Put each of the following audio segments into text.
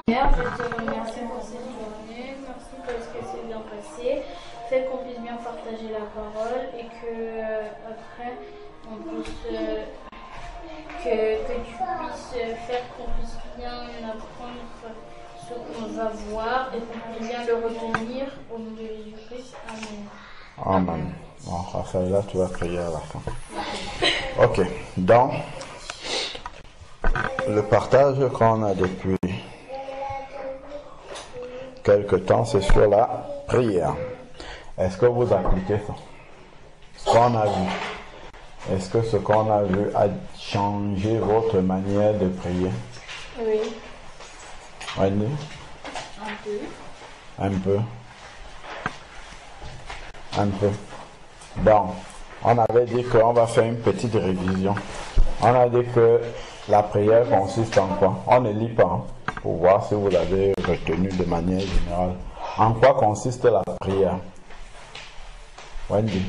Seigneur, je te remercie pour cette journée, merci parce que c'est bien passé. Fais qu'on puisse bien partager la parole et que après on puisse que tu puisses faire qu'on puisse bien apprendre ce qu'on va voir et qu'on puisse bien le retenir au nom de Jésus-Christ. Amen. Amen. Bon, Raphaël, là, tu vas prier à la fin. Ok, donc, le partage qu'on a depuis quelque temps, c'est sur la prière. Est-ce que vous appliquez ça? Ce qu'on a vu. Est-ce que ce qu'on a vu a changé votre manière de prier? Oui. Wendy? Un peu. Un peu. Un peu. Donc, on avait dit qu'on va faire une petite révision. On a dit que la prière consiste en quoi? On ne lit pas, hein, pour voir si vous l'avez retenu de manière générale. En quoi consiste la prière? Wendy?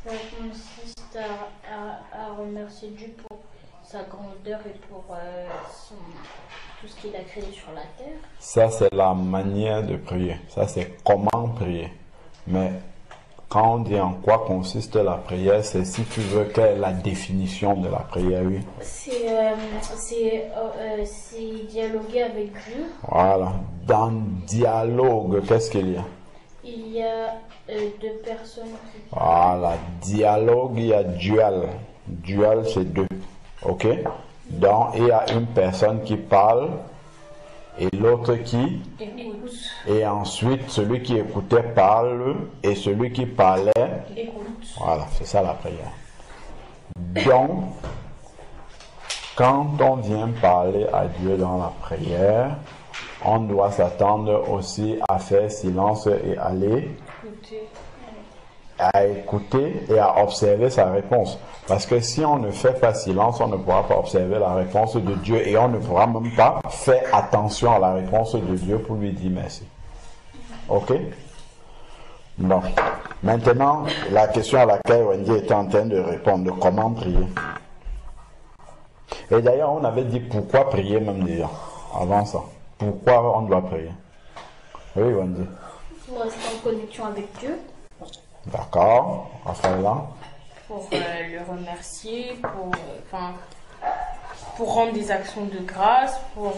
Ça consiste à remercier Dieu pour sa grandeur et pour tout ce qu'il a créé sur la terre. Ça, c'est la manière de prier. Ça, c'est comment prier. Mais quand on dit en quoi consiste la prière, c'est si tu veux quelle est la définition de la prière, oui. C'est dialoguer avec Dieu. Voilà. Dans dialogue, qu'est-ce qu'il y a? Il y a deux personnes qui... Voilà. Dialogue, il y a duel. Duel, c'est deux. Ok? Donc, il y a une personne qui parle et l'autre qui écoute. Et ensuite, celui qui écoutait parle et celui qui parlait écoute. Voilà, c'est ça la prière. Donc, quand on vient parler à Dieu dans la prière, on doit s'attendre aussi à faire silence et aller à écouter et à observer sa réponse. Parce que si on ne fait pas silence, on ne pourra pas observer la réponse de Dieu et on ne pourra même pas faire attention à la réponse de Dieu pour lui dire merci. Ok? Bon. Maintenant, la question à laquelle Wendy était en train de répondre, de comment prier. Et d'ailleurs, on avait dit pourquoi prier même déjà, avant ça. Pourquoi on doit prier? Oui, Wendy. Pour rester en connexion avec Dieu. D'accord. Raphaël. Pour le remercier, pour rendre des actions de grâce, pour...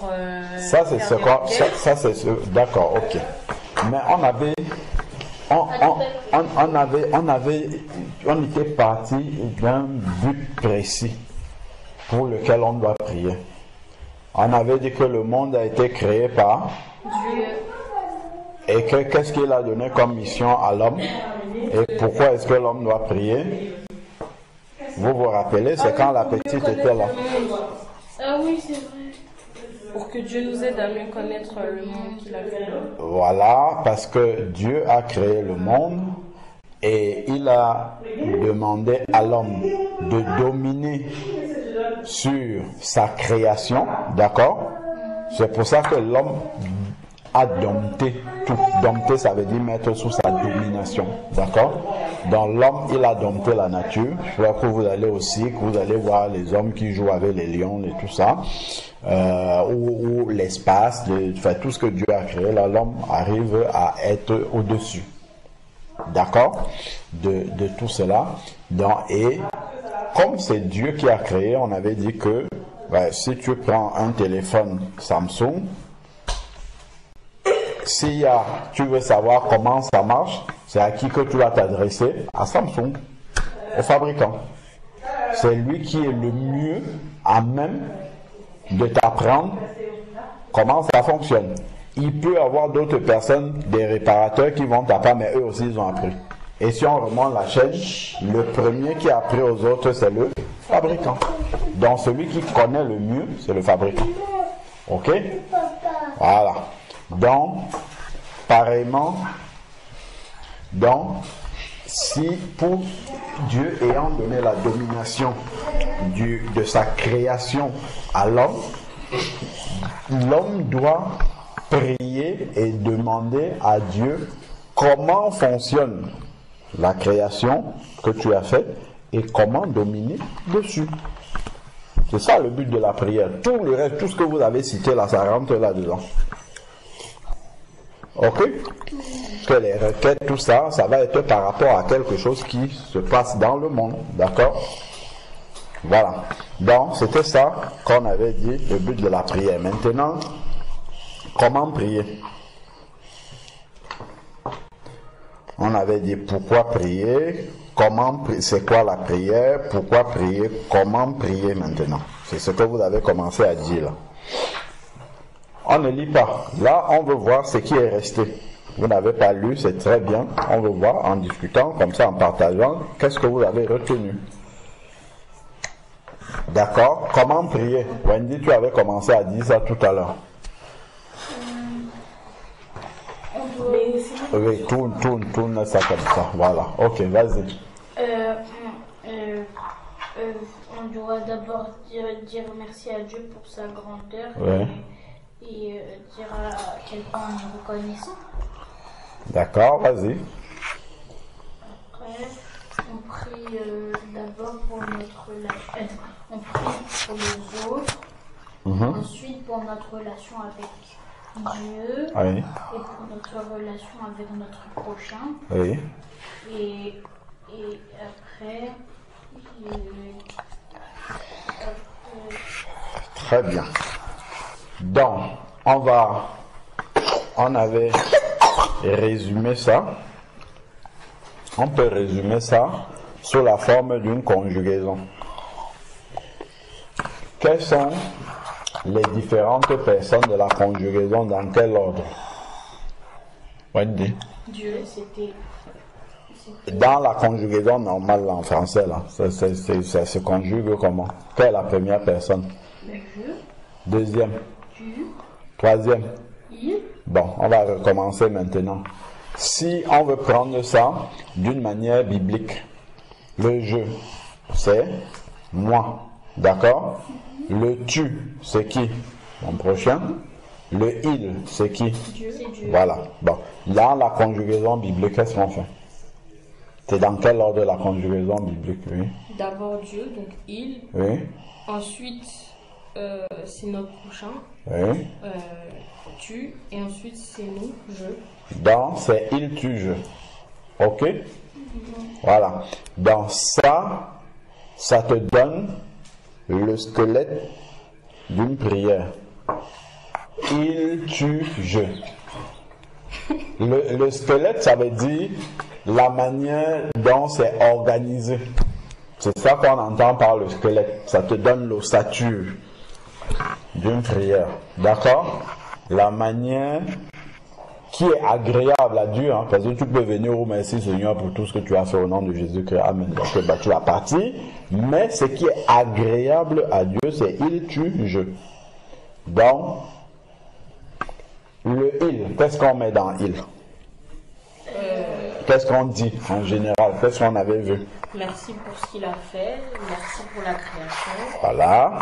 ça, c'est ce quoi. Ça, c'est ce... D'accord, ok. Mais on était parti d'un but précis pour lequel on doit prier. On avait dit que le monde a été créé par Dieu. Et qu'est-ce qu'il a donné comme mission à l'homme? Et pourquoi est-ce que l'homme doit prier? Vous vous rappelez, c'est quand la petite était là. Ah oui, c'est vrai. Pour que Dieu nous aide à mieux connaître le monde qu'il a créé. Voilà, parce que Dieu a créé le monde et il a demandé à l'homme de dominer sur sa création, d'accord? C'est pour ça que l'homme a dompté tout. Dompter, ça veut dire mettre sous sa domination, d'accord? Dans l'homme, il a dompté la nature. Je vois que vous allez aussi, que vous allez voir les hommes qui jouent avec les lions et tout ça, ou l'espace, tout ce que Dieu a créé. Là, l'homme arrive à être au-dessus, d'accord? De tout cela. Et comme c'est Dieu qui a créé, on avait dit que si tu prends un téléphone Samsung, si tu veux savoir comment ça marche, c'est à qui que tu vas t'adresser? À Samsung, au fabricant. C'est lui qui est le mieux à même de t'apprendre comment ça fonctionne. Il peut y avoir d'autres personnes, des réparateurs qui vont t'apprendre, mais eux aussi ils ont appris. Et si on remonte la chaîne, le premier qui a appris aux autres, c'est le fabricant. Donc celui qui connaît le mieux, c'est le fabricant. Ok? Voilà. Donc, pareillement, si pour Dieu ayant donné la domination de sa création à l'homme, l'homme doit prier et demander à Dieu comment fonctionne la création que tu as faite et comment dominer dessus. C'est ça le but de la prière. Tout le reste, tout ce que vous avez cité là, ça rentre là-dedans. Ok? Que les requêtes, tout ça, ça va être par rapport à quelque chose qui se passe dans le monde. D'accord? Voilà. Donc, c'était ça qu'on avait dit, le but de la prière. Maintenant, comment prier? On avait dit pourquoi prier, comment prier, c'est quoi la prière, pourquoi prier, comment prier maintenant. C'est ce que vous avez commencé à dire là. On ne lit pas. Là, on veut voir ce qui est resté. Vous n'avez pas lu, c'est très bien. On veut voir en discutant, comme ça, en partageant, qu'est-ce que vous avez retenu. D'accord? Comment prier? Wendy, tu avais commencé à dire ça tout à l'heure. Oui, tourne ça comme ça. Voilà. Ok, vas-y. On doit d'abord dire merci à Dieu pour sa grandeur et dire à quel point on est reconnaissant. D'accord, vas-y. Après, on prie d'abord pour notre relation. On prie pour les autres. Ensuite, pour notre relation avec Dieu. Oui. Et pour notre relation avec notre prochain. Oui. Et après. Très bien. Donc, on avait résumé ça. On peut résumer ça sous la forme d'une conjugaison. Quelles sont les différentes personnes de la conjugaison, dans quel ordre? Wendy. Dieu, c'était... Dans la conjugaison normale là, en français, là, ça se conjugue comment? Quelle est la première personne? Dieu. Deuxième? Dieu. Troisième? Il. Bon, on va recommencer maintenant. Si on veut prendre ça d'une manière biblique, le je, c'est moi. D'accord? Le tu, c'est qui? Mon prochain. Le il, c'est qui? Dieu. C'est Dieu. Voilà. Bon. Dans la conjugaison biblique, qu'est-ce qu'on fait? C'est dans quel ordre la conjugaison biblique? Oui. D'abord Dieu, donc il. Oui. Ensuite, c'est notre prochain. Oui. Tu. Et ensuite, c'est nous, je. Donc, c'est il, tu, je. Ok? Voilà. Donc, ça te donne le squelette d'une prière. Il, tu, je. Le squelette, ça veut dire la manière dont c'est organisé. C'est ça qu'on entend par le squelette. Ça te donne l'ossature d'une prière. D'accord? La manière qui est agréable à Dieu, hein, parce que tu peux venir au merci Seigneur pour tout ce que tu as fait au nom de Jésus-Christ. Amen. Donc, tu vas partir. Mais ce qui est agréable à Dieu, c'est il, tu, je. Donc, le il, qu'est-ce qu'on met dans il? Qu'est-ce qu'on dit en général? Qu'est-ce qu'on avait vu? Merci pour ce qu'il a fait. Merci pour la création. Voilà.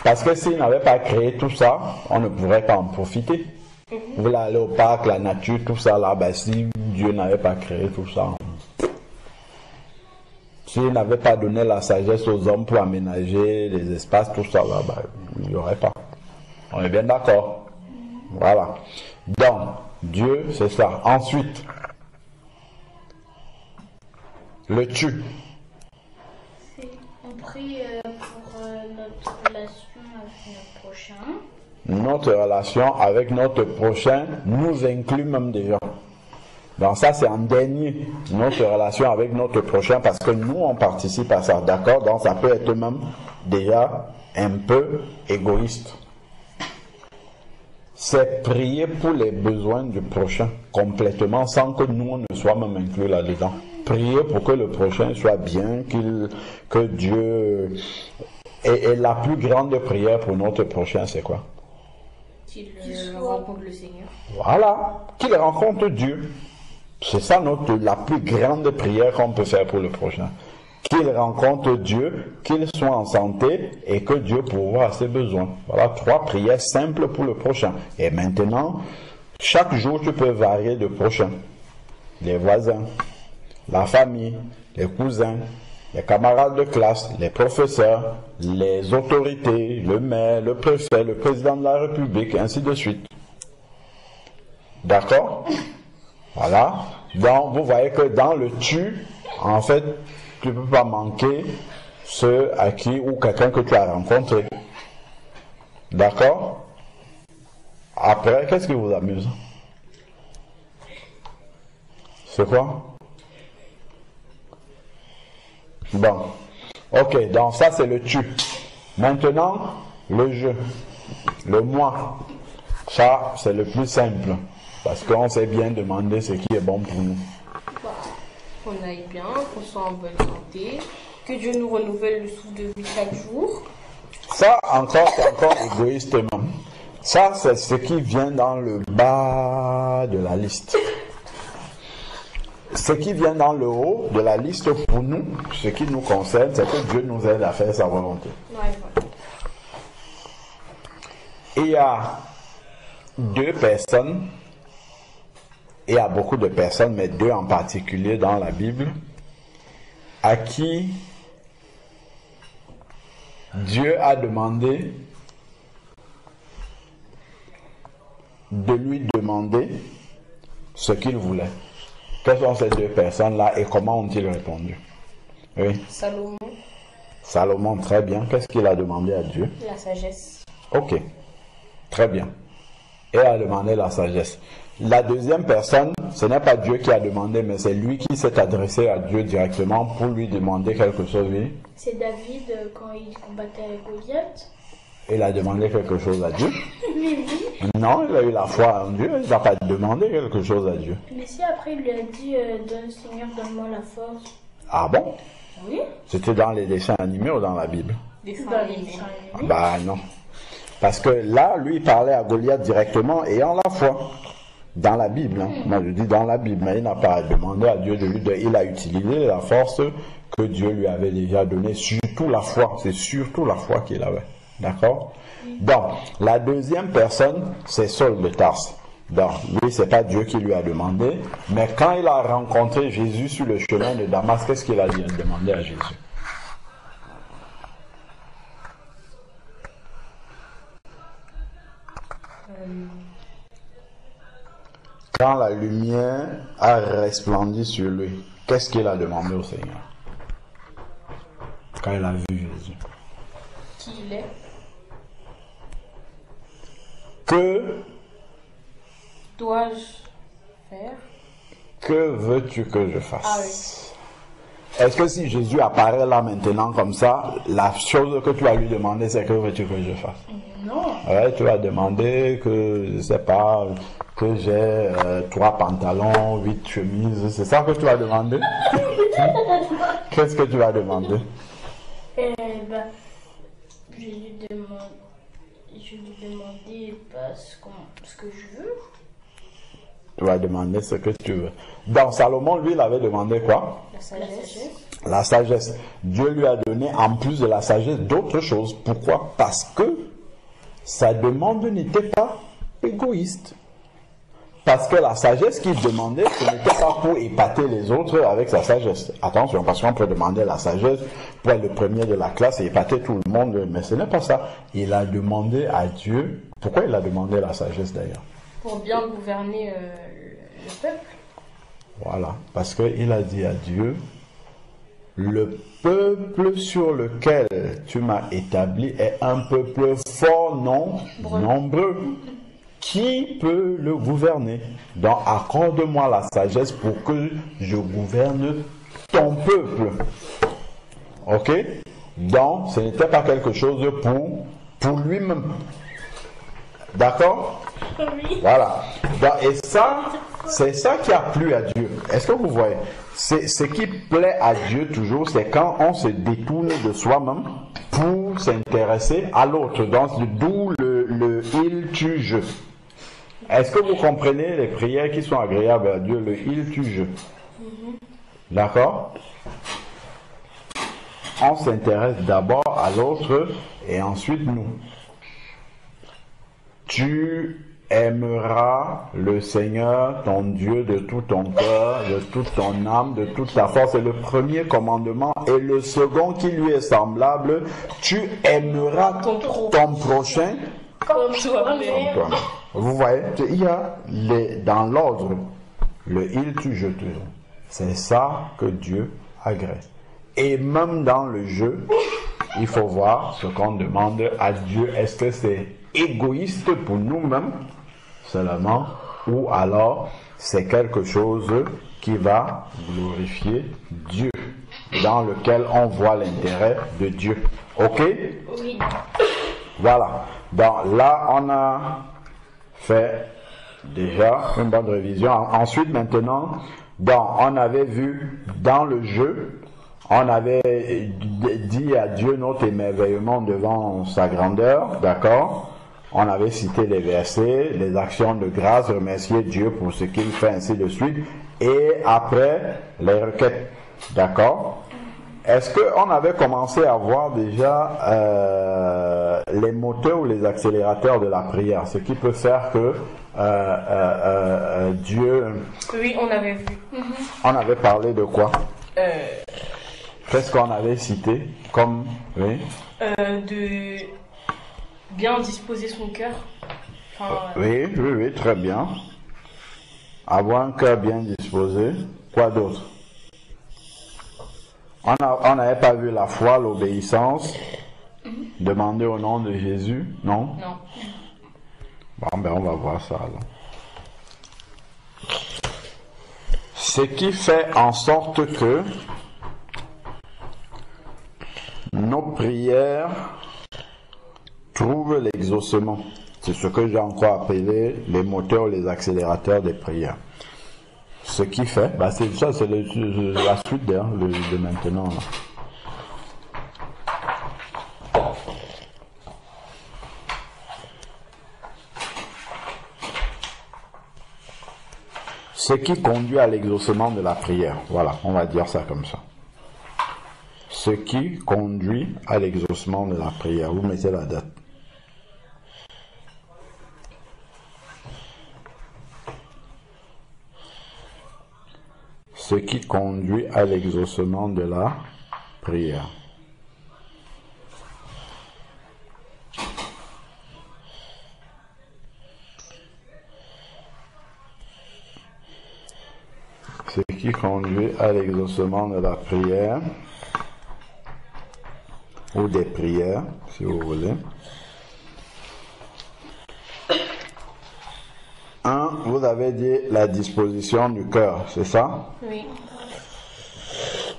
Parce que s'il n'avait pas créé tout ça, on ne pourrait pas en profiter. Vous voulez aller au parc, la nature, tout ça là, ben si Dieu n'avait pas créé tout ça, s'il n'avait pas donné la sagesse aux hommes pour aménager les espaces, tout ça là, ben, il n'y aurait pas. On est bien d'accord. Voilà. Donc, Dieu, c'est ça. Ensuite, le tu. On prie pour notre relation avec notre prochain. Notre relation avec notre prochain nous inclut même déjà. Donc ça, c'est en dernier, notre relation avec notre prochain, parce que nous, on participe à ça, d'accord? Donc ça peut être même déjà un peu égoïste. C'est prier pour les besoins du prochain, complètement, sans que nous, on ne soit même inclus là-dedans. Prier pour que le prochain soit bien, que Dieu... Et la plus grande prière pour notre prochain, c'est quoi? Qu'il rencontre le Seigneur. Voilà, qu'il rencontre Dieu. C'est ça la plus grande prière qu'on peut faire pour le prochain. Qu'il rencontre Dieu, qu'il soit en santé et que Dieu pourvoie à ses besoins. Voilà 3 prières simples pour le prochain. Et maintenant, chaque jour, tu peux varier de prochain. Les voisins, la famille, les cousins, les camarades de classe, les professeurs, les autorités, le maire, le préfet, le président de la République, ainsi de suite. D'accord? Voilà. Donc, vous voyez que dans le tu, en fait, tu ne peux pas manquer ceux à qui ou quelqu'un que tu as rencontré. D'accord? Après, qu'est-ce qui vous amuse? C'est quoi? Bon. Ok, donc ça c'est le tu. Maintenant, le je. Le moi. Ça, c'est le plus simple. Parce qu'on sait bien demander ce qui est bon pour nous. Qu'on aille bien, qu'on soit en bonne santé, que Dieu nous renouvelle le souffle de vie chaque jour. Ça, encore, c'est encore égoïstement. Ça, c'est ce qui vient dans le bas de la liste. Ce qui vient dans le haut de la liste pour nous, ce qui nous concerne, c'est que Dieu nous aide à faire sa volonté. Et il y a deux personnes, et il y a beaucoup de personnes, mais deux en particulier dans la Bible, à qui Dieu a demandé de lui demander ce qu'il voulait. Quelles sont ces deux personnes-là et comment ont-ils répondu? Oui. Salomon. Salomon, très bien. Qu'est-ce qu'il a demandé à Dieu? La sagesse. Ok, très bien. Et a demandé la sagesse. La deuxième personne, ce n'est pas Dieu qui a demandé, mais c'est lui qui s'est adressé à Dieu directement pour lui demander quelque chose, oui. C'est David quand il combattait avec Goliath. Il a demandé quelque chose à Dieu. Mais oui. Non, il a eu la foi en Dieu, il n'a pas demandé quelque chose à Dieu. Mais si après il lui a dit donne Seigneur, donne-moi la force. Ah bon? Oui. C'était dans les dessins animés ou dans la Bible? Dans les dessins animés. Bah non. Parce que là, lui, il parlait à Goliath directement ayant la foi. Dans la Bible. Hein. Moi, je dis dans la Bible, mais il n'a pas demandé à Dieu de lui donner. Il a utilisé la force que Dieu lui avait déjà donnée, surtout la foi. C'est surtout la foi qu'il avait. D'accord? Donc, la deuxième personne, c'est Saul de Tarse. Donc, lui, c'est pas Dieu qui lui a demandé, mais quand il a rencontré Jésus sur le chemin de Damas, qu'est-ce qu'il a dit? Il a demandé à Jésus. Quand la lumière a resplendi sur lui, qu'est-ce qu'il a demandé au Seigneur? Quand il a vu Jésus. Qui il est? Que dois-je faire? Que veux-tu que je fasse? Ah oui. Est-ce que si Jésus apparaît là maintenant comme ça, la chose que tu vas lui demander, c'est que veux-tu que je fasse? Non. Ouais, tu vas demander que, je sais pas, que j'ai 3 pantalons, 8 chemises, c'est ça que tu vas demander? Qu'est-ce que tu vas demander? Je lui demander ce que je veux. Tu vas demander ce que tu veux. Donc Salomon, lui, il avait demandé quoi? La sagesse. La sagesse. Dieu lui a donné, en plus de la sagesse, d'autres choses. Pourquoi? Parce que sa demande n'était pas égoïste. Parce que la sagesse qu'il demandait, ce n'était pas pour épater les autres avec sa sagesse. Attention, parce qu'on peut demander la sagesse pour être le premier de la classe et épater tout le monde, mais ce n'est pas ça. Il a demandé à Dieu. Pourquoi il a demandé la sagesse d'ailleurs? Pour bien gouverner le peuple. Voilà, parce qu'il a dit à Dieu, le peuple sur lequel tu m'as établi est un peuple fort, nombreux. Qui peut le gouverner? Donc accorde-moi la sagesse pour que je gouverne ton peuple. Ok? Donc ce n'était pas quelque chose pour lui-même. D'accord? Oui. Voilà. Donc, et ça, c'est ça qui a plu à Dieu. Est-ce que vous voyez? Ce qui plaît à Dieu toujours, c'est quand on se détourne de soi-même pour s'intéresser à l'autre. Donc, d'où le il, tu, je. Est-ce que vous comprenez les prières qui sont agréables à Dieu, le il, tu, je? D'accord? On s'intéresse d'abord à l'autre et ensuite nous. Tu aimeras le Seigneur, ton Dieu, de tout ton cœur, de toute ton âme, de toute ta force. C'est le premier commandement. Et le second qui lui est semblable, tu aimeras ton prochain Comme toi-même. comme toi. Vous voyez, il y a dans l'ordre, le il, tu, je, te. C'est ça que Dieu agrée. Et même dans le jeu, il faut voir ce qu'on demande à Dieu. Est-ce que c'est égoïste pour nous-mêmes seulement, ou alors c'est quelque chose qui va glorifier Dieu, dans lequel on voit l'intérêt de Dieu. Ok? Oui. Voilà. Donc là, on a fait déjà une bonne révision. Ensuite, maintenant, on avait vu dans le jeu, on avait dit à Dieu notre émerveillement devant sa grandeur, d'accord? On avait cité les versets, les actions de grâce, remercier Dieu pour ce qu'il fait, ainsi de suite. Et après, les requêtes, d'accord? Est-ce qu'on avait commencé à voir déjà les moteurs ou les accélérateurs de la prière, ce qui peut faire que Dieu... Oui, on avait vu. On avait parlé de quoi? Qu'est-ce qu'on avait cité comme... Oui. De bien disposer son cœur. Enfin, Oui, très bien. Avoir un cœur bien disposé. Quoi d'autre? On n'avait pas vu la foi, l'obéissance. Demander au nom de Jésus, non? non. Bon, ben on va voir ça alors. Ce qui fait en sorte que nos prières trouvent l'exaucement. C'est ce que j'ai encore appelé les moteurs, les accélérateurs des prières. Ce qui fait, c'est ça, c'est la suite de maintenant. Là. Ce qui conduit à l'exaucement de la prière. Voilà, on va dire ça comme ça. Ce qui conduit à l'exaucement de la prière. Vous mettez la date. Ce qui conduit à l'exaucement de la prière. Ce qui conduit à l'exaucement de la prière, ou des prières, si vous voulez. 1, vous avez dit la disposition du cœur, c'est ça? Oui.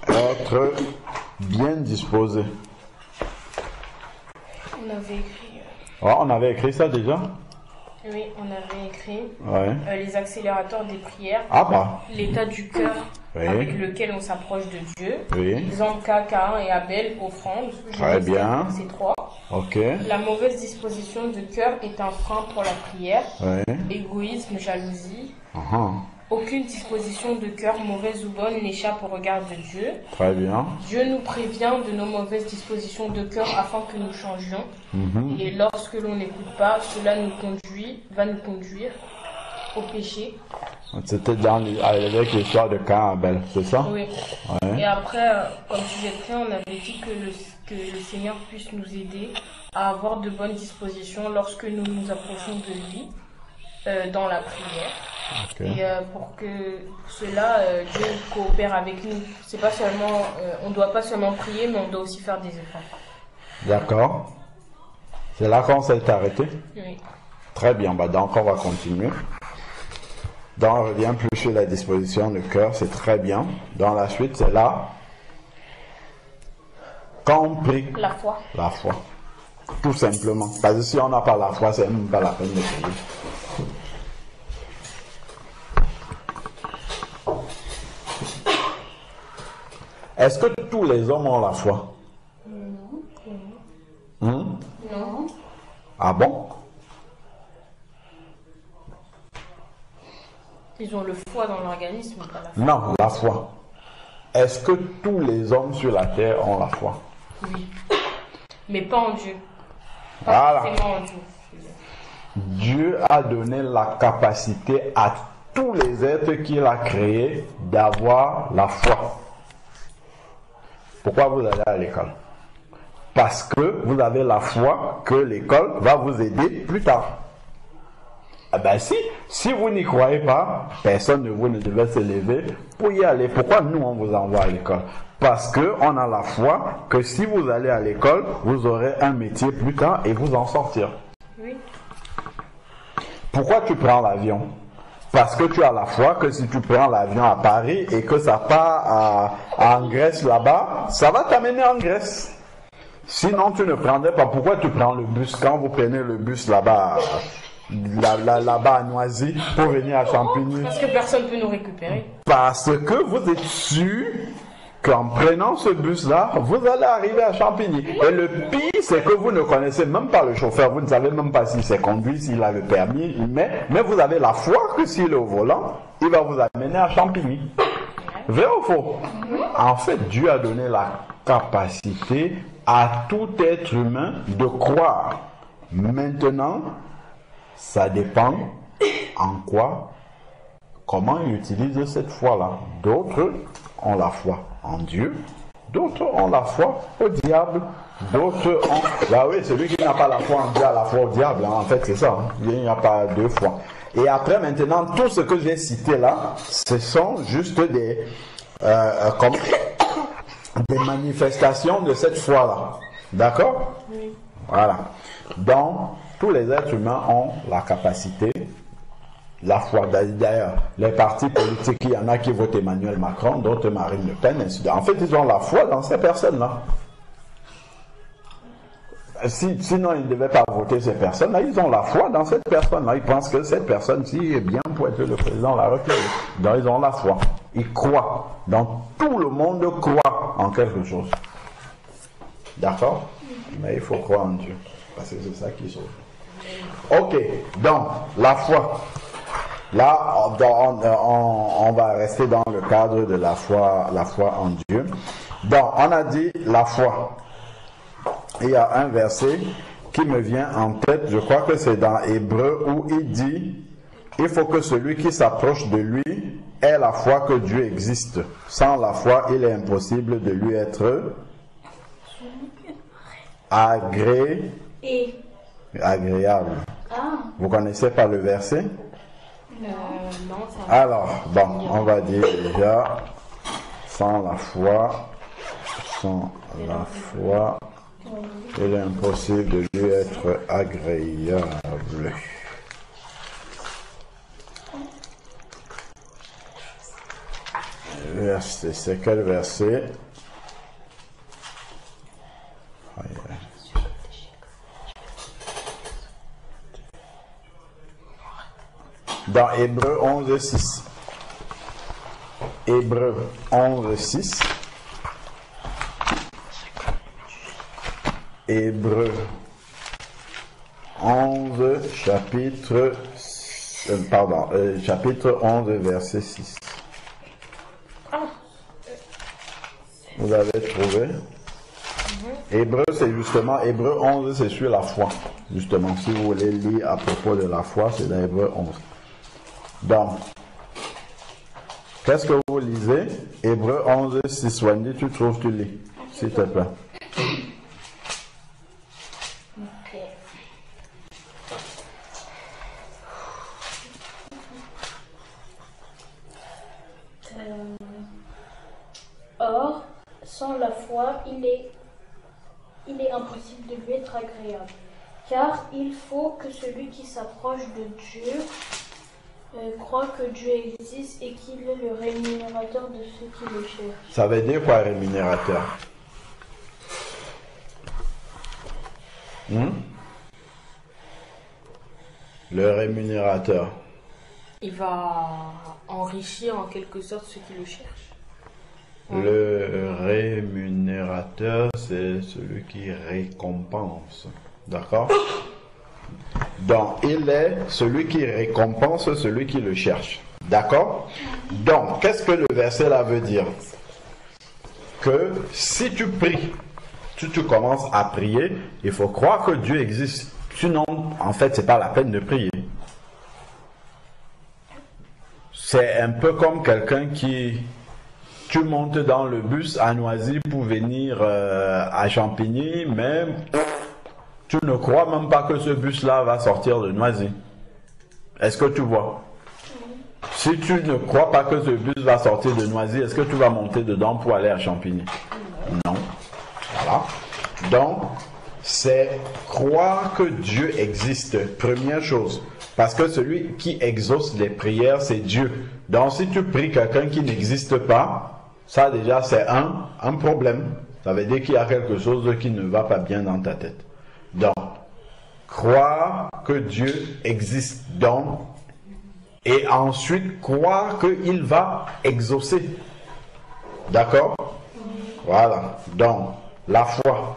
Être bien disposé. On avait écrit. On avait écrit ça déjà? Oui, on avait écrit Ouais. les accélérateurs des prières. Ah bah. L'état du cœur Oui. avec lequel on s'approche de Dieu. Oui. Exemple Cain et Abel, offrande. Très bien. C'est 3. Ok. La mauvaise disposition de cœur est un frein pour la prière. Oui. Égoïsme, jalousie. Uh-huh. Aucune disposition de cœur, mauvaise ou bonne, n'échappe au regard de Dieu. Très bien. Dieu nous prévient de nos mauvaises dispositions de cœur afin que nous changions. Mhm. Et lorsque l'on n'écoute pas, cela va nous conduire au péché. C'était avec l'histoire de Cain et Abel, c'est ça? Oui. Ouais. Et après, comme sujet de on avait dit que le Seigneur puisse nous aider à avoir de bonnes dispositions lorsque nous nous approchons de lui dans la prière. Okay. Et pour cela, Dieu coopère avec nous. C'est pas seulement, on ne doit pas seulement prier, mais on doit aussi faire des efforts. D'accord. C'est là qu'on s'est arrêté? Oui. Très bien, donc on va continuer. Donc on revient plus sur la disposition du cœur, c'est très bien. Dans la suite, c'est là. Quand on prie. La foi. La foi. Tout simplement. Parce que si on n'a pas la foi, c'est même pas la peine de prier. Est-ce que tous les hommes ont la foi? Non. Ah bon? Ils ont le foie dans l'organisme, pas la foi. Non, la foi. Est-ce que tous les hommes sur la terre ont la foi? Oui. Mais pas en Dieu. Pas Voilà. forcément en Dieu. Dieu a donné la capacité à tous les êtres qu'il a créés d'avoir la foi. Pourquoi vous allez à l'école? Parce que vous avez la foi que l'école va vous aider plus tard. Eh bien si vous n'y croyez pas, personne de vous ne devait se lever pour y aller. Pourquoi nous on vous envoie à l'école? Parce qu'on a la foi que si vous allez à l'école, vous aurez un métier plus tard et vous en sortir. Oui. Pourquoi tu prends l'avion? Parce que tu as la foi que si tu prends l'avion à Paris et que ça part en Grèce là-bas, ça va t'amener en Grèce. Sinon tu ne prendrais pas. Pourquoi tu prends le bus quand vous prenez le bus là-bas là-bas à Noisy pour venir à Champigny? Parce que personne ne peut nous récupérer. Parce que vous êtes sûr qu'en prenant ce bus-là, vous allez arriver à Champigny. Et le pire, c'est que vous ne connaissez même pas le chauffeur. Vous ne savez même pas s'il s'est conduit, s'il a le permis. Mais vous avez la foi que s'il est au volant, il va vous amener à Champigny. Vrai ou faux? En fait, Dieu a donné la capacité à tout être humain de croire. Maintenant, ça dépend en quoi, comment il utilise cette foi-là. D'autres ont la foi en Dieu, d'autres ont la foi au diable, d'autres ont... Bah oui, celui qui n'a pas la foi en Dieu a la foi au diable, hein. En fait c'est ça, hein. Il n'y a pas deux fois. Et après maintenant, tout ce que j'ai cité là, ce sont juste des manifestations de cette foi-là. D'accord? Oui. Voilà. Donc, tous les êtres humains ont la capacité, la foi. D'ailleurs, les partis politiques, il y en a qui votent Emmanuel Macron, d'autres Marine Le Pen, ainsi de suite. En fait, ils ont la foi dans ces personnes-là. Sinon, ils ne devaient pas voter ces personnes-là. Ils ont la foi dans cette personne-là. Ils pensent que cette personne-ci est bien pour être le président de la République. Donc, ils ont la foi. Ils croient. Donc, tout le monde croit en quelque chose. D'accord? Mais il faut croire en Dieu. Parce que c'est ça qui sauve. Ok, donc, la foi. Là, on va rester dans le cadre de la foi en Dieu. Donc, on a dit la foi. Il y a un verset qui me vient en tête, je crois que c'est dans Hébreu, où il dit, il faut que celui qui s'approche de lui ait la foi que Dieu existe. Sans la foi, il est impossible de lui être agréable. Vous connaissez pas le verset? Non, ça... Alors, bon, on va dire déjà, sans la foi, il est impossible de lui être agréable. Verset, c'est quel verset? Dans Hébreu 11:6. Hébreu 11:6. Hébreu 11, chapitre 11, verset 6. Vous avez trouvé? Hébreu, c'est justement, Hébreu 11, c'est sur la foi. Justement, si vous voulez lire à propos de la foi, c'est dans Hébreu 11. Donc, qu'est-ce que vous lisez? Hébreu 11, 6. Wendy, tu trouves, tu lis, s'il te plaît. Or, sans la foi, il est impossible de lui être agréable, car il faut que celui qui s'approche de Dieu croit que Dieu existe et qu'il est le rémunérateur de ceux qui le cherchent. Ça veut dire quoi, rémunérateur? Le rémunérateur. Il va enrichir en quelque sorte ceux qui le cherchent. Le rémunérateur, c'est celui qui récompense. D'accord? Donc, il est celui qui récompense celui qui le cherche. D'accord? Donc, qu'est-ce que le verset là veut dire? Que si tu pries, si tu commences à prier, il faut croire que Dieu existe. Sinon, en fait, c'est pas la peine de prier. C'est un peu comme quelqu'un qui... Tu montes dans le bus à Noisy pour venir à Champigny, mais tu ne crois même pas que ce bus-là va sortir de Noisy. Est-ce que tu vois? Si tu ne crois pas que ce bus va sortir de Noisy, est-ce que tu vas monter dedans pour aller à Champigny? Non. Voilà. Donc, c'est croire que Dieu existe, première chose. Parce que celui qui exauce les prières, c'est Dieu. Donc, si tu pries quelqu'un qui n'existe pas, ça déjà c'est un problème. Ça veut dire qu'il y a quelque chose qui ne va pas bien dans ta tête. Donc, croire que Dieu existe donc, et ensuite croire qu'il va exaucer. D'accord? Voilà. Donc, la foi.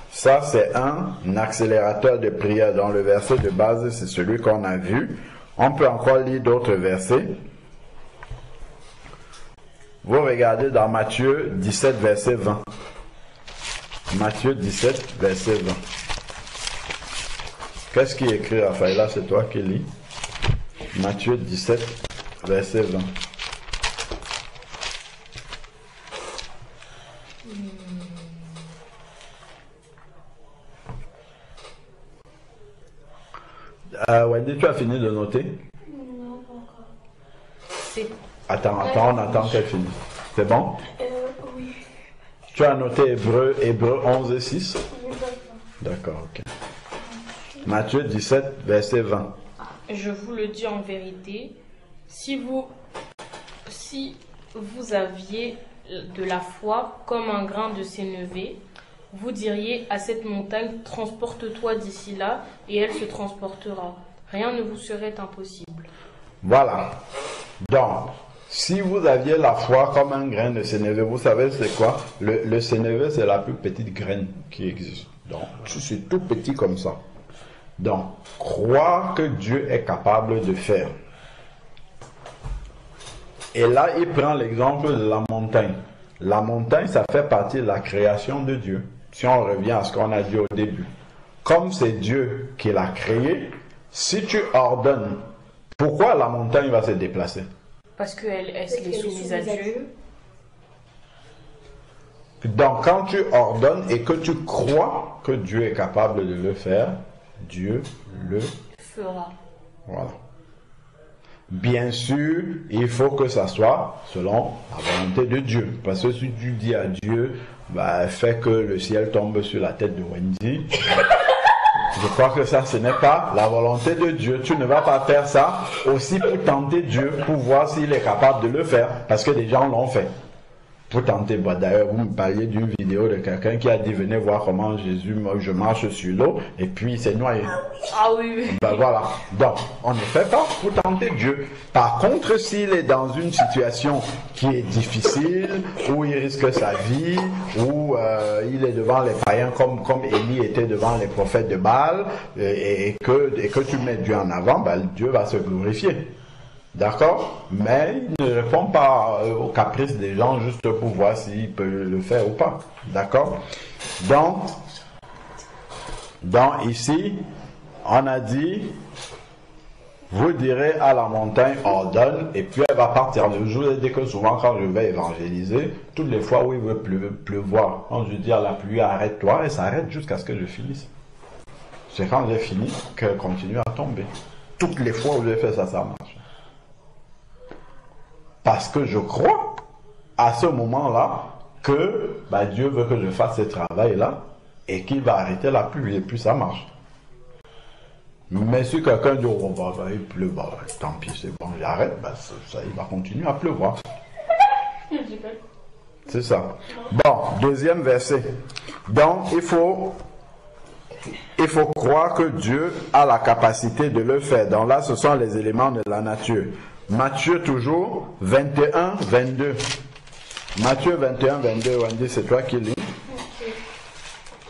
Ça, c'est un accélérateur de prière. Dans le verset de base, c'est celui qu'on a vu. On peut encore lire d'autres versets. Vous regardez dans Matthieu 17, verset 20. Matthieu 17, verset 20. Qu'est-ce qui est écrit, Raphaël? C'est toi qui lis. Matthieu 17, verset 20. Wendy, tu as fini de noter? Non, pas encore. Attends, on attend qu'elle finisse. C'est bon? Oui. Tu as noté Hébreu 11 et 6? Oui, D'accord, ok. Matthieu 17, verset 20. Je vous le dis en vérité, si vous aviez de la foi comme un grain de sénévé, vous diriez à cette montagne, transporte-toi d'ici là, et elle se transportera. Rien ne vous serait impossible. Voilà. Donc, si vous aviez la foi comme un grain de sénévé, vous savez c'est quoi? Le sénévé, c'est la plus petite graine qui existe. Donc, c'est tout petit comme ça. Donc, croire que Dieu est capable de faire. Et là, il prend l'exemple de la montagne. La montagne, ça fait partie de la création de Dieu. Si on revient à ce qu'on a dit au début. Comme c'est Dieu qui l'a créé, si tu ordonnes, pourquoi la montagne va se déplacer? Parce qu'elle est soumise à Dieu. Donc, quand tu ordonnes et que tu crois que Dieu est capable de le faire, Dieu le fera. Voilà. Bien sûr, il faut que ça soit selon la volonté de Dieu. Parce que si tu dis à Dieu, fais que le ciel tombe sur la tête de Wendy, je crois que ça, ce n'est pas la volonté de Dieu. Tu ne vas pas faire ça aussi pour tenter Dieu, pour voir s'il est capable de le faire. Parce que des gens l'ont fait. Pour tenter, d'ailleurs, vous me parliez d'une vidéo de quelqu'un qui a dit, venez voir comment Jésus, je marche sur l'eau, et puis il s'est noyé. Ah oui. Voilà. Donc, on ne fait pas pour tenter Dieu. Par contre, s'il est dans une situation qui est difficile, où il risque sa vie, où il est devant les païens, comme Élie était devant les prophètes de Baal, et que tu mets Dieu en avant, Dieu va se glorifier. D'accord? Mais il ne répond pas aux caprices des gens juste pour voir s'il peut le faire ou pas. D'accord? Donc ici, on a dit, vous direz à la montagne, ordonne, et puis elle va partir. Je vous ai dit que souvent quand je vais évangéliser, toutes les fois où il veut pleuvoir, quand je dis à la pluie, arrête-toi, et ça arrête jusqu'à ce que je finisse. C'est quand j'ai fini qu'elle continue à tomber. Toutes les fois où j'ai fait ça, ça marche. Parce que je crois à ce moment-là que Dieu veut que je fasse ce travail-là et qu'il va arrêter la pluie et puis ça marche. Mais si quelqu'un dit il pleut, tant pis, c'est bon, j'arrête, ça, il va continuer à pleuvoir. C'est ça. Bon, deuxième verset. Donc, il faut croire que Dieu a la capacité de le faire. Donc là, ce sont les éléments de la nature. Matthieu toujours, 21, 22. Matthieu 21, 22, Wendy, c'est toi qui lis.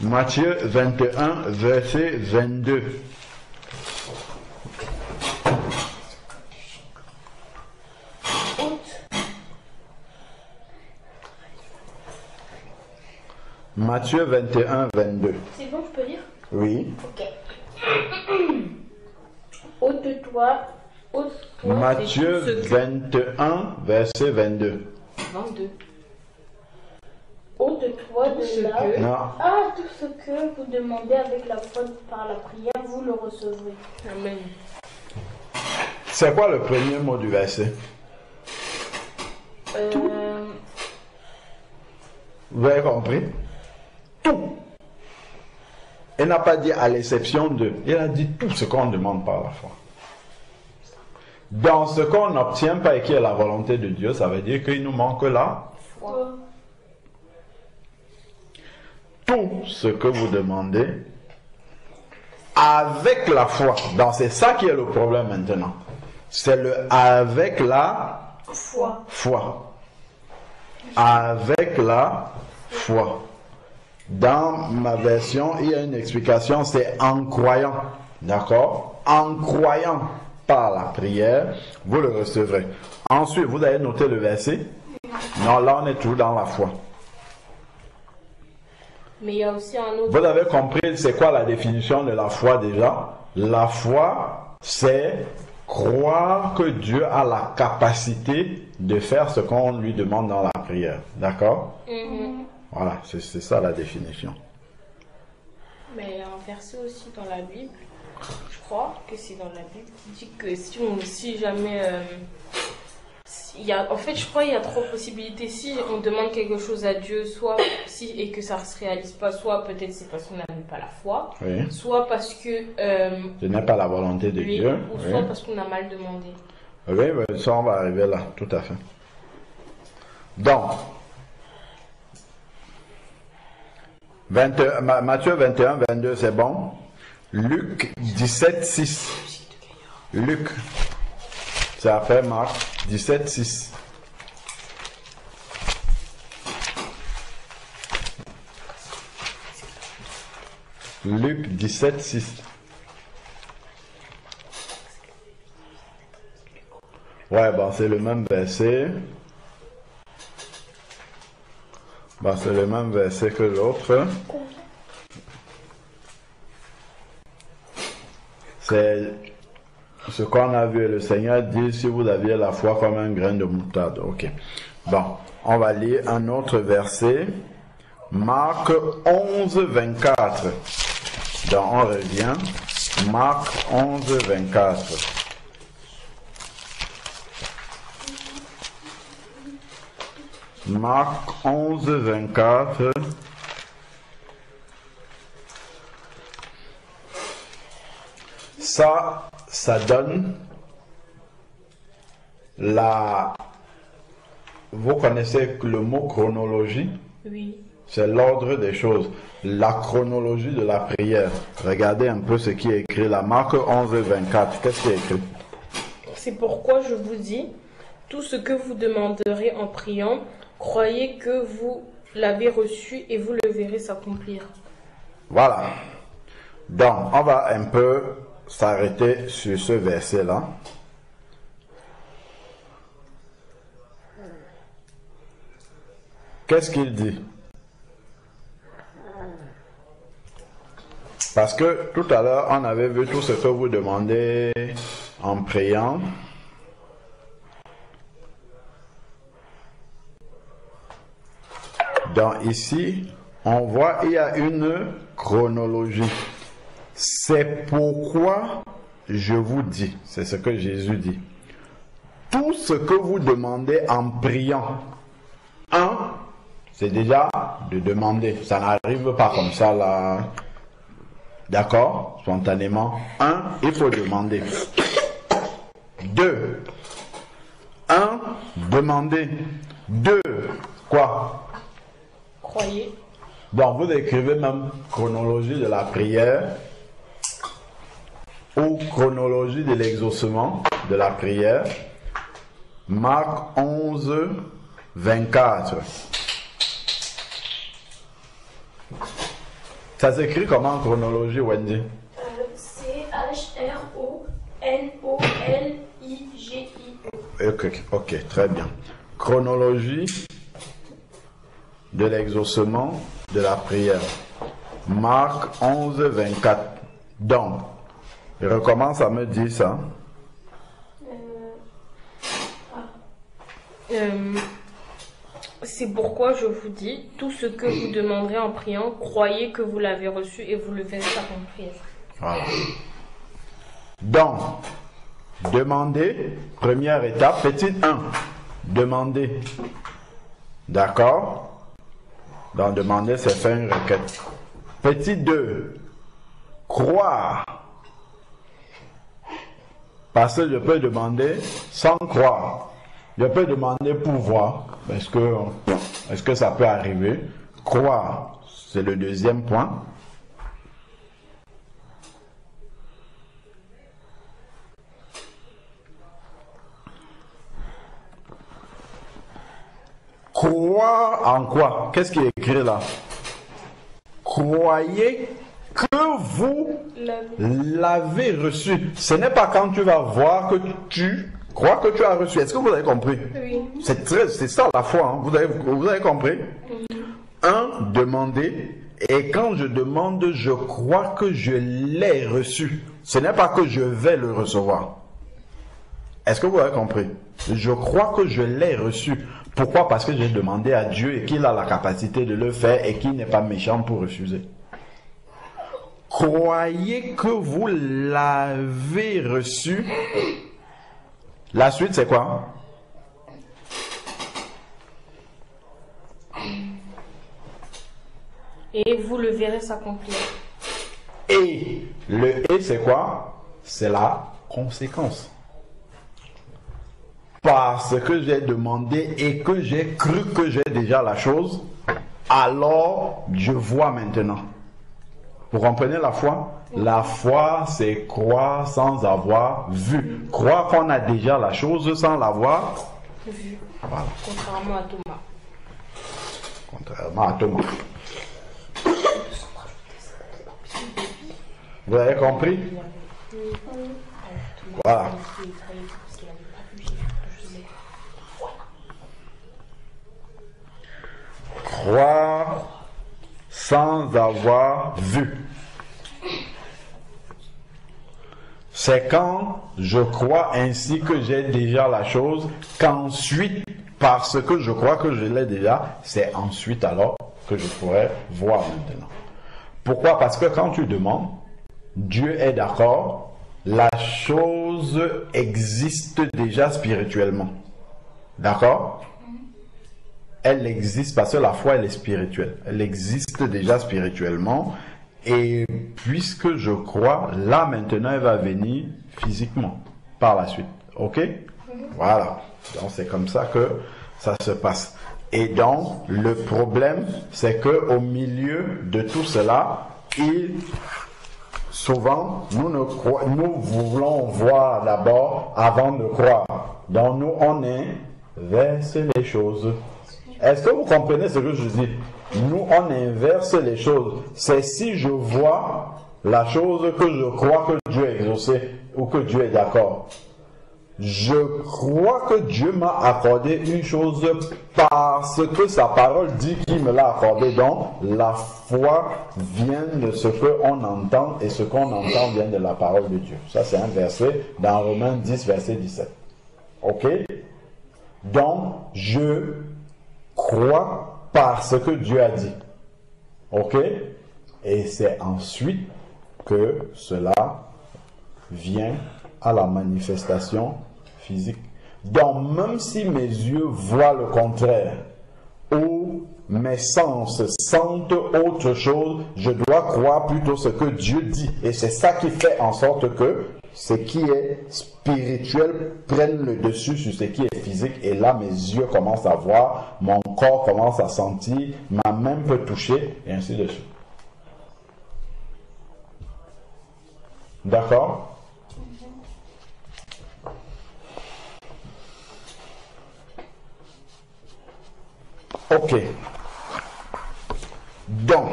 Matthieu 21, verset 22. Matthieu 21, 22. C'est bon, je peux lire? Oui. Ok. toi, Matthieu 21, verset 22. 22. Ô de toi, de là. Non. Ah, tout ce que vous demandez avec la foi par la prière, vous le recevrez. Amen. C'est quoi le premier mot du verset? Vous avez compris? Tout. Il n'a pas dit à l'exception de. Il a dit tout ce qu'on demande par la foi. Dans ce qu'on n'obtient pas et qui est la volonté de Dieu, ça veut dire qu'il nous manque la Foi. tout ce que vous demandez avec la foi. Donc c'est ça qui est le problème maintenant. C'est le avec la foi. Avec la foi. Dans ma version, il y a une explication, c'est en croyant. D'accord? En croyant par la prière, vous le recevrez. Ensuite, vous avez noté le verset? Non, là on est toujours dans la foi. Mais il y a aussi un autre. Vous avez compris c'est quoi la définition de la foi déjà? La foi, c'est croire que Dieu a la capacité de faire ce qu'on lui demande dans la prière. D'accord? Voilà, c'est ça la définition. Mais il y a un verset aussi dans la Bible, je crois que c'est dans la Bible, qui dit que si jamais... en fait, je crois qu'il y a trois possibilités. Si on demande quelque chose à Dieu, soit et que ça ne se réalise pas, soit peut-être c'est parce qu'on n'a pas la foi, Oui. soit parce que... Ce n'est pas la volonté de Dieu. Ou Oui. soit parce qu'on a mal demandé. Oui, ça on va arriver là, tout à fait. Donc, Matthieu 21, 22, c'est bon. Luc 17, 6. Luc, c'est après Marc 17, 6. Luc 17, 6. Ouais, bon, c'est le même verset. Bon, c'est le même verset que l'autre. C'est ce qu'on a vu. Le Seigneur dit, si vous aviez la foi comme un grain de moutarde. Ok. Bon, on va lire un autre verset. Marc 11, 24. Donc, on revient. Marc 11, 24. Marc 11, 24. Ça donne la... Vous connaissez le mot chronologie? Oui. C'est l'ordre des choses. La chronologie de la prière. Regardez un peu ce qui est écrit là. Marc 11, 24. Qu'est-ce qui est écrit? C'est pourquoi je vous dis, tout ce que vous demanderez en priant, croyez que vous l'avez reçu et vous le verrez s'accomplir. Voilà. Donc, on va un peu s'arrêter sur ce verset-là. Qu'est-ce qu'il dit? Parce que tout à l'heure, on avait vu tout ce que vous demandez en priant. Donc ici, on voit il y a une chronologie. C'est pourquoi je vous dis, c'est ce que Jésus dit, tout ce que vous demandez en priant, c'est déjà de demander. Ça n'arrive pas comme ça là. D'accord? Spontanément. Il faut demander. 2. Demander. 2. Quoi? Croyez. Donc vous écrivez même chronologie de la prière ou chronologie de l'exaucement de la prière. Marc 11, 24. Ça s'écrit comment chronologie, Wendy? CHRONOLIGIO. Ok, très bien. Chronologie de l'exaucement de la prière. Marc 11, 24. Donc, je recommence à me dire ça. C'est pourquoi je vous dis, tout ce que vous demanderez en priant, croyez que vous l'avez reçu et vous le verrez accomplir. Voilà. Donc, demander, première étape, petit 1, demander. D'accord? Donc, demander, c'est faire une requête. Petit 2, croire. Parce que je peux demander sans croire. Je peux demander pour voir. Est-ce que ça peut arriver? Croire, c'est le deuxième point. Croire en quoi? Qu'est-ce qui est écrit là? Croyez que vous l'avez reçu. Ce n'est pas quand tu vas voir que tu crois que tu as reçu. Est-ce que vous avez compris? Oui. C'est ça la foi. Hein? Vous avez compris? Demander. Et quand je demande, je crois que je l'ai reçu. Ce n'est pas que je vais le recevoir. Est-ce que vous avez compris? Je crois que je l'ai reçu. Pourquoi? Parce que j'ai demandé à Dieu et qu'il a la capacité de le faire et qu'il n'est pas méchant pour refuser. Croyez que vous l'avez reçu. La suite, c'est quoi? Et vous le verrez s'accomplir. Et le et, c'est quoi? C'est la conséquence. Parce que j'ai demandé et que j'ai cru que j'ai déjà la chose, alors je vois maintenant. Vous comprenez la foi? La foi, c'est croire sans avoir vu. Croire qu'on a déjà la chose sans l'avoir Vu. Voilà. Contrairement à Thomas. Contrairement à Thomas. Vous avez compris? Voilà. Croire sans avoir vu. C'est quand je crois ainsi que j'ai déjà la chose, qu'ensuite, parce que je crois que je l'ai déjà, c'est ensuite alors que je pourrais voir maintenant. Pourquoi? Parce que quand tu demandes, Dieu est d'accord, la chose existe déjà spirituellement. D'accord? Elle existe parce que la foi, elle est spirituelle. Elle existe déjà spirituellement. Et puisque je crois, là maintenant, elle va venir physiquement par la suite. Ok? Voilà. Donc c'est comme ça que ça se passe. Et donc, le problème, c'est que au milieu de tout cela, souvent, nous voulons voir d'abord avant de croire. Donc nous, on inverse les choses. Est-ce que vous comprenez ce que je dis? Nous, on inverse les choses. C'est si je vois la chose que je crois que Dieu est exaucé ou que Dieu est d'accord. Je crois que Dieu m'a accordé une chose parce que sa parole dit qu'il me l'a accordé. Donc, la foi vient de ce qu'on entend et ce qu'on entend vient de la parole de Dieu. Ça, c'est un verset dans Romains 10, verset 17. Ok? Donc, je crois parce que Dieu a dit. Ok? Et c'est ensuite que cela vient à la manifestation physique. Donc, même si mes yeux voient le contraire, ou mes sens sentent autre chose, je dois croire plutôt ce que Dieu dit. Et c'est ça qui fait en sorte que ce qui est spirituel prenne le dessus sur ce qui est physique. Et là, mes yeux commencent à voir, mon corps commence à sentir, ma main peut toucher, et ainsi de suite. D'accord? Ok. Donc,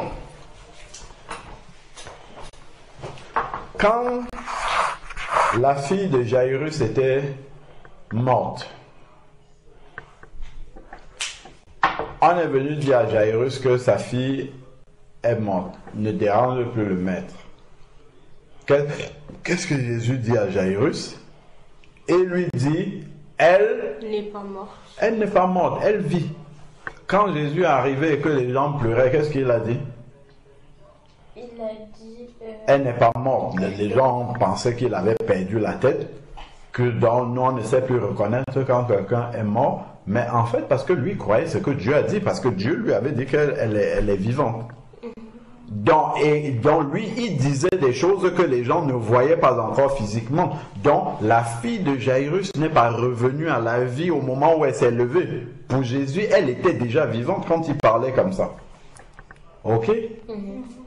quand la fille de Jairus était morte, on est venu dire à Jairus que sa fille est morte. Ne dérange plus le maître. Qu'est-ce que Jésus dit à Jairus? Et lui dit, elle n'est pas morte. Elle n'est pas morte, elle vit. Quand Jésus est arrivé et que les gens pleuraient, qu'est-ce qu'il a dit? Il a dit... Elle n'est pas morte. Les gens pensaient qu'il avait perdu la tête, que nous on ne sait plus reconnaître quand quelqu'un est mort. Mais en fait, parce que lui croyait ce que Dieu a dit, parce que Dieu lui avait dit qu'elle est vivante. Donc lui, il disait des choses que les gens ne voyaient pas encore physiquement. Donc la fille de Jairus n'est pas revenue à la vie au moment où elle s'est levée. Pour Jésus, elle était déjà vivante quand il parlait comme ça. Ok?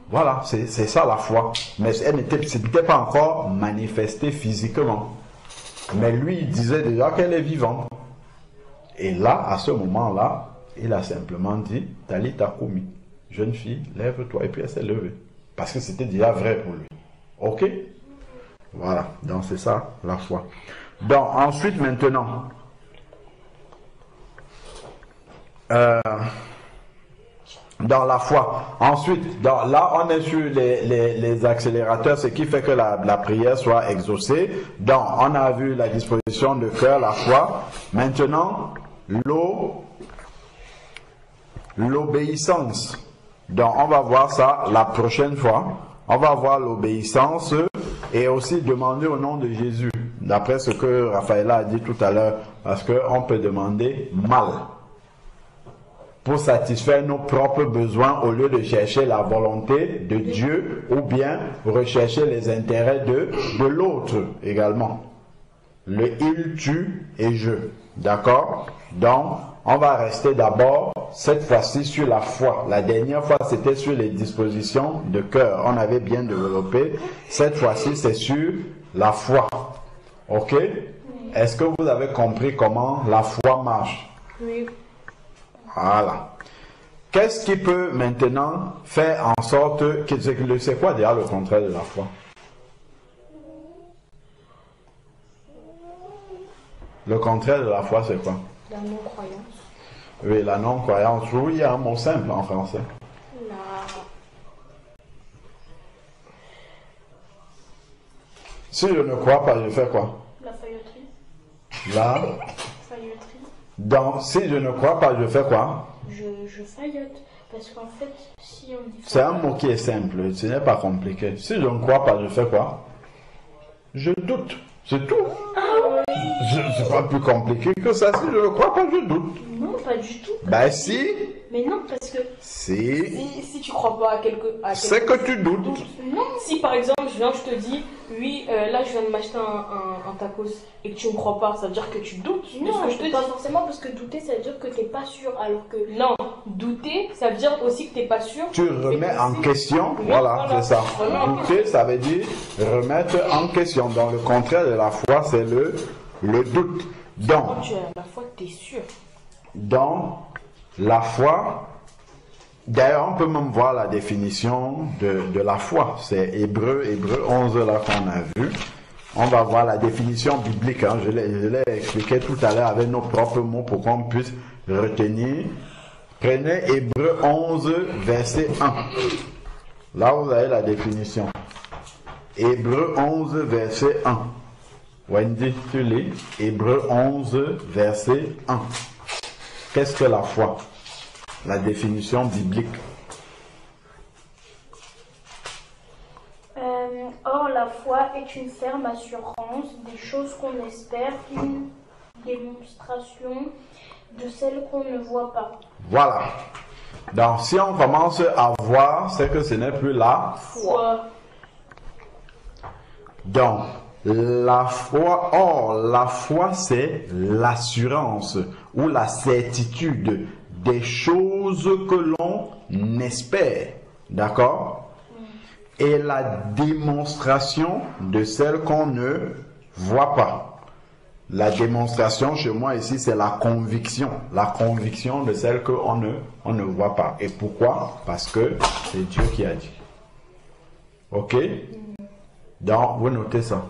Voilà, c'est ça la foi. Mais elle n'était pas encore manifestée physiquement. Mais lui, il disait déjà qu'elle est vivante. Et là, à ce moment-là, il a simplement dit, Talita Kumi, jeune fille, lève-toi. Et puis elle s'est levée. Parce que c'était déjà vrai pour lui. Ok? Voilà, donc c'est ça la foi. Donc ensuite, maintenant, dans la foi. Ensuite, là, on est sur les accélérateurs, ce qui fait que la prière soit exaucée. Donc, on a vu la disposition de cœur, la foi. Maintenant, l'obéissance. Donc, on va voir ça la prochaine fois. On va voir l'obéissance et aussi demander au nom de Jésus. D'après ce que Raphaël a dit tout à l'heure, parce qu'on peut demander mal pour satisfaire nos propres besoins au lieu de chercher la volonté de Dieu ou bien rechercher les intérêts de l'autre également. Le il, tu et je. D'accord? Donc, on va rester d'abord cette fois-ci sur la foi. La dernière fois, c'était sur les dispositions de cœur. On avait bien développé. Cette fois-ci, c'est sur la foi. Ok? Est-ce que vous avez compris comment la foi marche? Oui. Voilà. Qu'est-ce qui peut maintenant faire en sorte que c'est quoi déjà le contraire de la foi? Le contraire de la foi, c'est quoi? La non-croyance. Oui, la non-croyance. Oui, il y a un mot simple en français. Si je ne crois pas, je fais quoi? La failloterie. La Failloterie. Donc, si je ne crois pas, je fais quoi? Je faillote. Parce qu'en fait, si on dit... C'est un mot qui est simple, ce n'est pas compliqué. Si je ne crois pas, je fais quoi? Je doute. C'est tout. C'est pas plus compliqué que ça. Si je ne crois pas, je doute. Non, pas du tout. Ben si. Mais non, parce que... Si tu crois pas à quelque C'est que tu doutes. Non. Si par exemple, je te dis, oui, là je viens de m'acheter un tacos et que tu ne crois pas, ça veut dire que tu doutes de Non, ce que je te dis. pas forcément, parce que douter, ça veut dire que t'es pas sûr, alors que... Non, douter, ça veut dire aussi que t'es pas sûr. Tu remets en question, Oui, voilà, c'est ça. Remets en Douter, ça veut dire remettre en question. Dans le contraire de la foi, c'est le doute. Donc, Quand tu as la foi, t'es sûr. dans la foi, d'ailleurs, on peut même voir la définition de la foi. C'est Hébreu 11 là qu'on a vu. On va voir la définition biblique. Hein. Je l'ai expliqué tout à l'heure avec nos propres mots pour qu'on puisse retenir. Prenez Hébreu 11, verset 1. Là, vous avez la définition. Hébreu 11, verset 1. Wendy, tu lis. Hébreu 11, verset 1. Qu'est-ce que la foi? La définition biblique. Or, la foi est une ferme assurance des choses qu'on espère, une démonstration de celles qu'on ne voit pas. Voilà. Donc, si on commence à voir, c'est que ce n'est plus la Foi. Donc, la foi, c'est l'assurance ou la certitude des choses que l'on espère. D'accord? Et la démonstration de celles qu'on ne voit pas. La démonstration chez moi ici, c'est la conviction. La conviction de celles qu'on ne voit pas. Et pourquoi? Parce que c'est Dieu qui a dit. Ok? Donc, vous notez ça.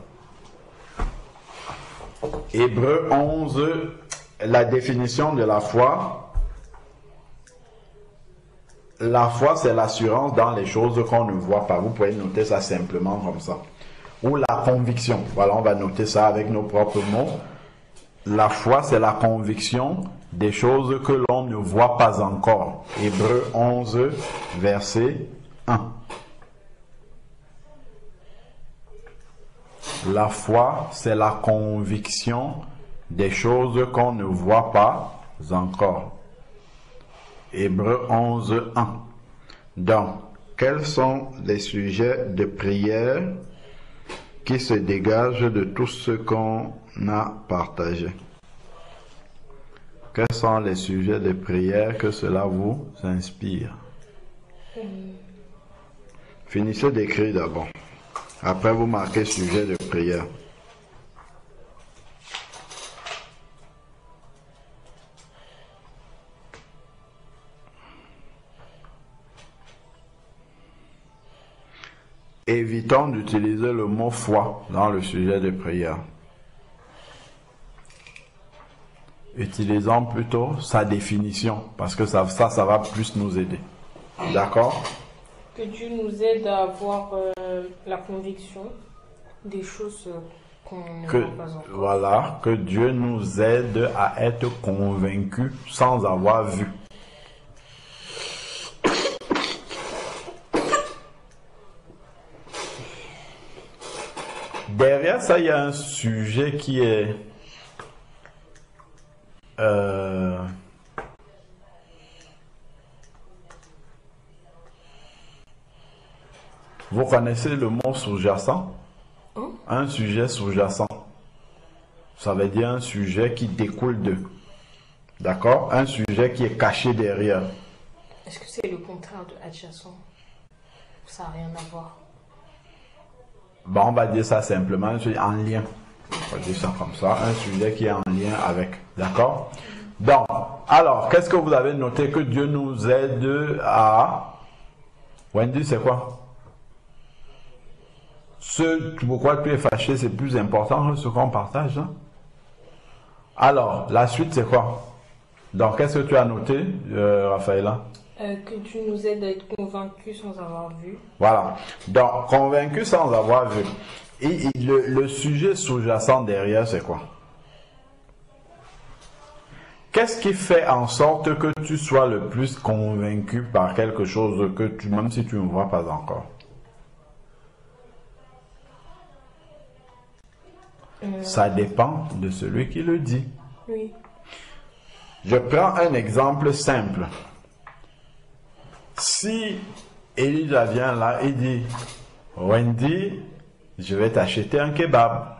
Hébreu 11, la définition de la foi. La foi, c'est l'assurance dans les choses qu'on ne voit pas. Vous pouvez noter ça simplement comme ça. Ou la conviction. Voilà, on va noter ça avec nos propres mots. la foi, c'est la conviction des choses que l'on ne voit pas encore. Hébreux 11, verset 1. La foi, c'est la conviction des choses qu'on ne voit pas encore. Hébreux 11, 1. Donc, quels sont les sujets de prière qui se dégagent de tout ce qu'on a partagé? Quels sont les sujets de prière que cela vous inspire? Finissez d'écrire d'abord. Après, vous marquez sujet de prière. Évitons d'utiliser le mot foi dans le sujet de prière. Utilisons plutôt sa définition, parce que ça va plus nous aider. D'accord? Que Dieu nous aide à avoir la conviction des choses qu'on ne voit pas encore. Voilà, que Dieu nous aide à être convaincus sans avoir vu. Derrière ça, il y a un sujet qui est vous connaissez le mot sous-jacent? Un sujet sous-jacent. Ça veut dire un sujet qui découle de. D'accord? Un sujet qui est caché derrière. Est-ce que c'est le contraire de adjacent? Ça n'a rien à voir. Bon, on va dire ça simplement, un sujet en lien. On va dire ça comme ça, un sujet qui est en lien avec. D'accord? Donc, alors, qu'est-ce que vous avez noté que Dieu nous aide à... Wendy, c'est quoi? Ce pourquoi tu es fâché, c'est plus important que ce qu'on partage. Hein? Alors, la suite, c'est quoi? Donc, qu'est-ce que tu as noté, Raphaëla? Que Dieu nous aide à être convaincus sans avoir vu. Voilà. Donc, convaincus sans avoir vu. Et le sujet sous-jacent derrière, c'est quoi? Qu'est-ce qui fait en sorte que tu sois le plus convaincu par quelque chose que tu, même si tu ne vois pas encore? Ça dépend de celui qui le dit. Oui. Je prends un exemple simple. Si Elijah vient là et dit, Wendy, je vais t'acheter un kebab,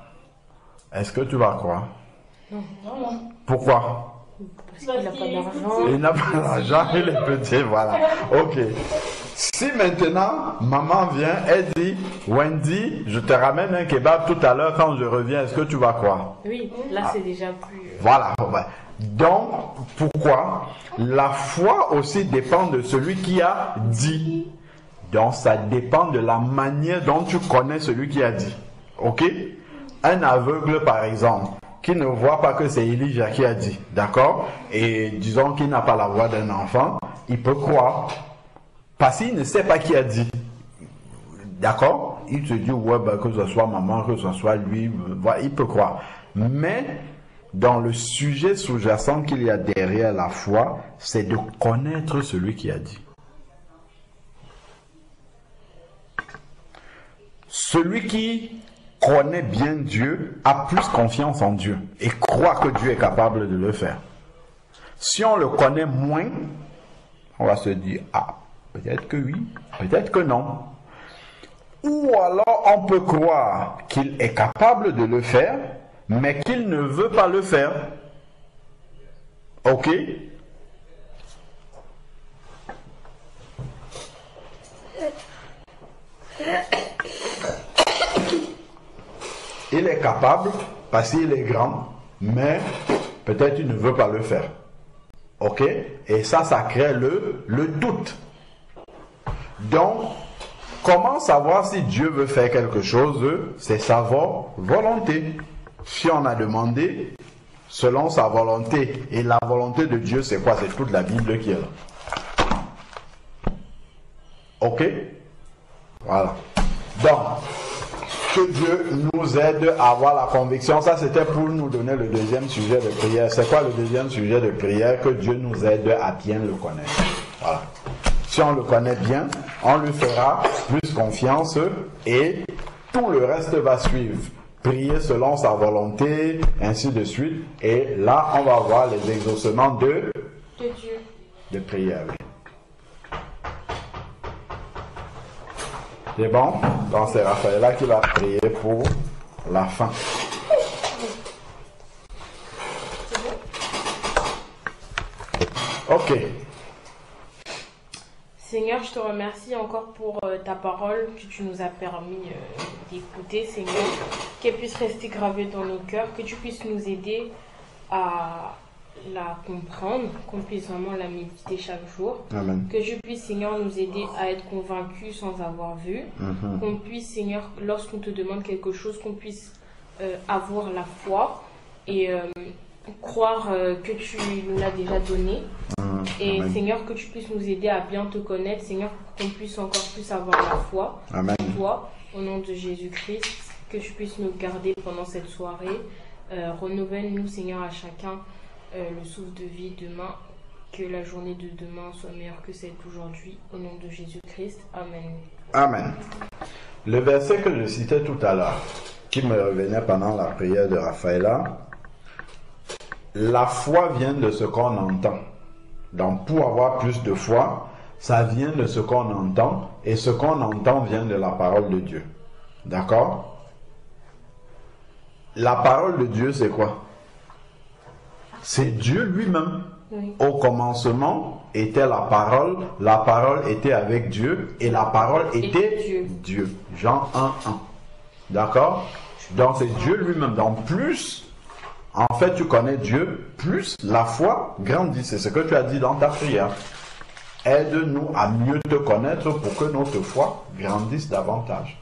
est-ce que tu vas croire? Non. Pourquoi? Parce qu'il n'a pas d'argent. Il n'a pas d'argent, il est petit, voilà. Ok. Si maintenant, maman vient, elle dit, Wendy, je te ramène un kebab tout à l'heure quand je reviens, est-ce que tu vas croire? Oui, là c'est déjà plus... Voilà. Donc, pourquoi? La foi aussi dépend de celui qui a dit. Donc, ça dépend de la manière dont tu connais celui qui a dit. Ok? Un aveugle, par exemple, qui ne voit pas que c'est Elijah qui a dit. D'accord? Et disons qu'il n'a pas la voix d'un enfant, il peut croire. Parce qu'il ne sait pas qui a dit. D'accord? Il se dit, ouais, ben, que ce soit maman, que ce soit lui, voilà, il peut croire. Mais, dans le sujet sous-jacent qu'il y a derrière la foi, c'est de connaître celui qui a dit. Celui qui connaît bien Dieu a plus confiance en Dieu et croit que Dieu est capable de le faire. Si on le connaît moins, on va se dire, ah, peut-être que oui, peut-être que non. Ou alors on peut croire qu'il est capable de le faire, mais qu'il ne veut pas le faire. Ok? Il est capable parce qu'il est grand, mais peut-être il ne veut pas le faire. Ok? Et ça crée le doute. Donc, comment savoir si Dieu veut faire quelque chose? C'est sa volonté. Si on a demandé selon sa volonté, et la volonté de Dieu, c'est quoi? C'est toute la Bible qui est là. Ok? Voilà. Donc, Que Dieu nous aide à avoir la conviction. Ça, c'était pour nous donner le deuxième sujet de prière. C'est quoi le deuxième sujet de prière? Que Dieu nous aide à bien le connaître. Voilà. Si on le connaît bien, on lui fera plus confiance et tout le reste va suivre. Prier selon sa volonté, ainsi de suite. Et là, on va voir les exaucements de Dieu. De prière. Oui. C'est bon? Donc c'est Raphaël qui va prier pour la fin. Ok. Seigneur, je te remercie encore pour ta parole que tu nous as permis d'écouter, Seigneur. Qu'elle puisse rester gravée dans nos cœurs, que tu puisses nous aider à la comprendre, qu'on puisse vraiment la méditer chaque jour. Amen. Que je puisse, Seigneur, nous aider à être convaincus sans avoir vu. Qu'on puisse, Seigneur, lorsqu'on te demande quelque chose, qu'on puisse avoir la foi et croire que tu nous l'as déjà donné. Et Amen. Seigneur, que tu puisses nous aider à bien te connaître, Seigneur, qu'on puisse encore plus avoir la foi Amen. en toi, au nom de Jésus-Christ, que tu puisses nous garder pendant cette soirée. Renouvelle-nous, Seigneur, à chacun le souffle de vie demain, que la journée de demain soit meilleure que celle d'aujourd'hui, au nom de Jésus-Christ. Amen. Amen. Le verset que je citais tout à l'heure, qui me revenait pendant la prière de Raphaël, la foi vient de ce qu'on entend. Donc pour avoir plus de foi, ça vient de ce qu'on entend, et ce qu'on entend vient de la parole de Dieu. D'accord? La parole de Dieu, c'est quoi? C'est Dieu lui-même. Oui. Au commencement était la parole était avec Dieu, et la parole était Dieu. Jean 1:1. D'accord? Donc c'est Dieu lui-même. Donc plus, en fait, tu connais Dieu, plus la foi grandit. C'est ce que tu as dit dans ta prière. Aide-nous à mieux te connaître pour que notre foi grandisse davantage.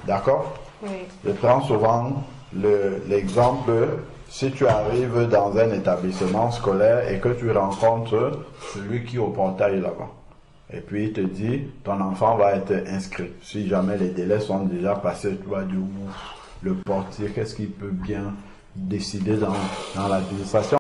D'accord? Oui. Je prends souvent l'exemple, si tu arrives dans un établissement scolaire et que tu rencontres celui qui est au portail là-bas. Et puis il te dit, ton enfant va être inscrit. Si jamais les délais sont déjà passés, tu vas dire, le portier, qu'est-ce qu'il peut bien décider dans l'administration?